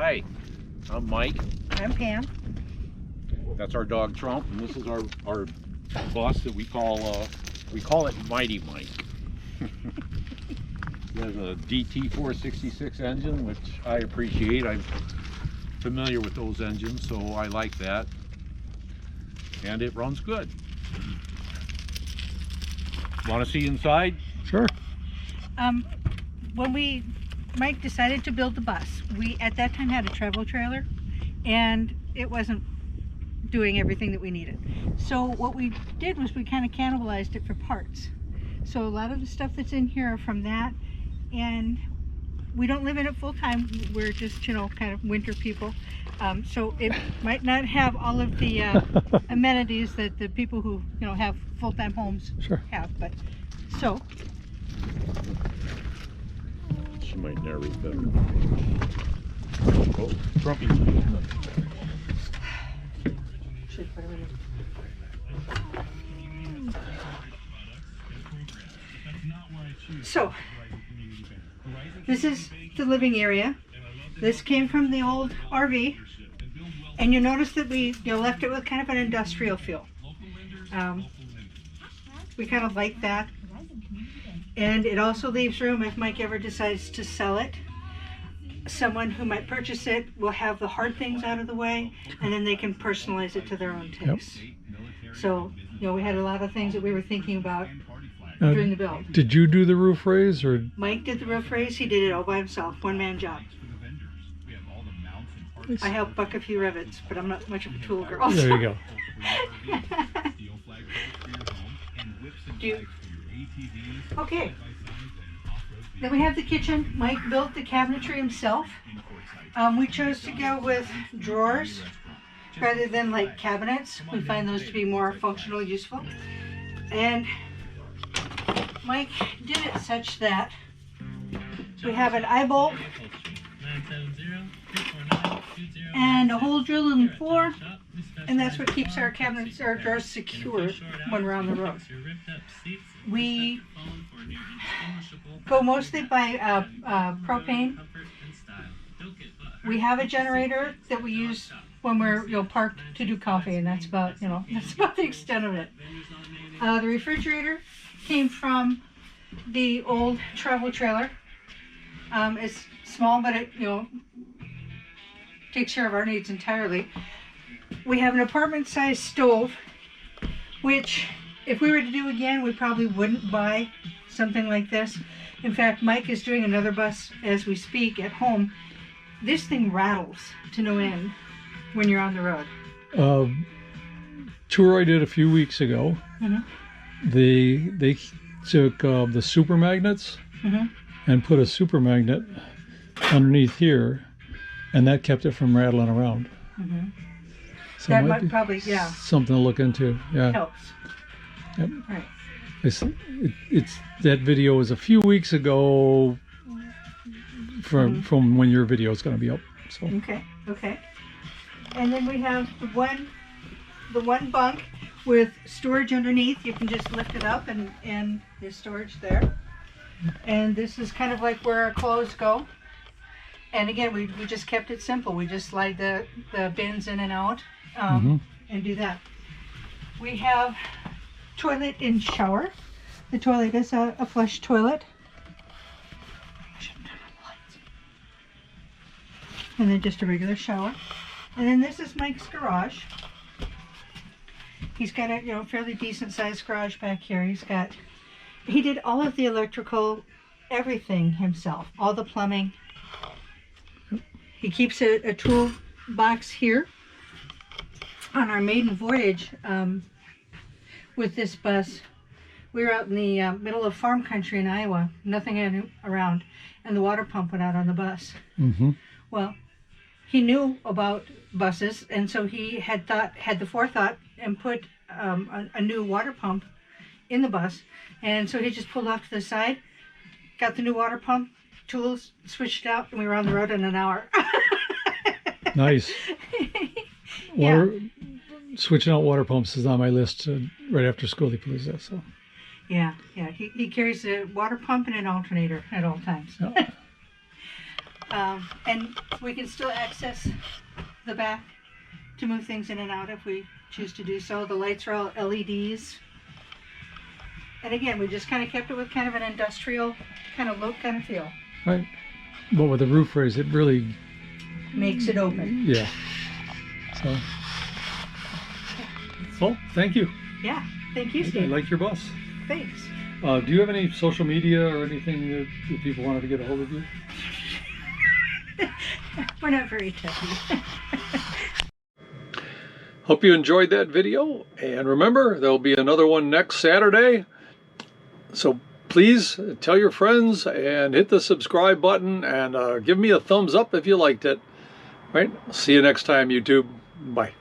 Hi, I'm Mike. I'm Pam. That's our dog Trump, and this is our bus that we call it Mighty Mike. He has a DT 466 engine, which I appreciate. I'm familiar with those engines, so I like that. And it runs good. Want to see inside? Sure. When Mike decided to build the bus, we at that time had a travel trailer and it wasn't doing everything that we needed. So what we did was we kind of cannibalized it for parts. So a lot of the stuff that's in here are from that, and we don't live in it full time. We're just, kind of winter people. So it might not have all of the amenities that the people who, have full-time homes have, but so. She might narrate better. Oh, Trumpy. So, this is the living area. This came from the old RV, and you notice that we left it with kind of an industrial feel. We kind of like that, and it also leaves room if Mike ever decides to sell it. Someone who might purchase it will have the hard things out of the way, and then they can personalize it to their own taste. Yep. So, we had a lot of things that we were thinking about during the build. Did you do the roof raise, or? Mike did the roof raise. He did it all by himself, one-man job. I helped buck a few rivets, but I'm not much of a tool girl. There you go. Okay. Then we have the kitchen. Mike built the cabinetry himself. We chose to go with drawers rather than like cabinets. We find those to be more functional, useful. And Mike did it such that we have an eye bolt and a hole drilled in the floor, and that's what keeps our cabinets, our drawers secure when we're on the road. We go mostly by propane. We have a generator that we use when we're parked to do coffee, and that's about that's about the extent of it. The refrigerator came from the old travel trailer. It's small, but it takes care of our needs entirely. We have an apartment-sized stove, which if we were to do again, we probably wouldn't buy something like this. In fact, Mike is doing another bus as we speak at home. This thing rattles to no end when you're on the road. Tour I did a few weeks ago. Mm-hmm. They took the super magnets and put a super magnet underneath here, and that kept it from rattling around. Mm-hmm. So that might probably, something to look into. Yeah, helps. Yep. Right. It's that video was a few weeks ago from when your video is going to be up. So okay. And then we have the one bunk with storage underneath. You can just lift it up and there's storage there. And this is kind of like where our clothes go. And again, we just kept it simple. We just slide the bins in and out and do that. We have toilet and shower. The toilet is a flush toilet. And then just a regular shower. And then this is Mike's garage. He's got a fairly decent sized garage back here. He did all of the electrical, everything himself, all the plumbing. He keeps a tool box here. On our maiden voyage with this bus, we were out in the middle of farm country in Iowa, nothing around, and the water pump went out on the bus. Mm-hmm. Well, he knew about buses, and so he had the forethought and put a new water pump in the bus, and so he just pulled off to the side, got the new water pump, tools, switched it out, and we were on the road in an hour. Nice. Switching out water pumps is on my list right after school. He plays that. So. Yeah. He carries a water pump and an alternator at all times. Yeah. And we can still access the back to move things in and out if we choose to do so. The lights are all LEDs. And again, we just kind of kept it with kind of an industrial kind of look, kind of feel. Right. But with the roof raise, it really Makes it open. Yeah. So. Well, thank you. Yeah. Thank you, I Steve. like your bus. Thanks. Do you have any social media or anything that if people wanted to get a hold of you? We're not very techy. Hope you enjoyed that video, and remember, there'll be another one next Saturday. So please tell your friends and hit the subscribe button and give me a thumbs up if you liked it. Right? See you next time, YouTube. Bye.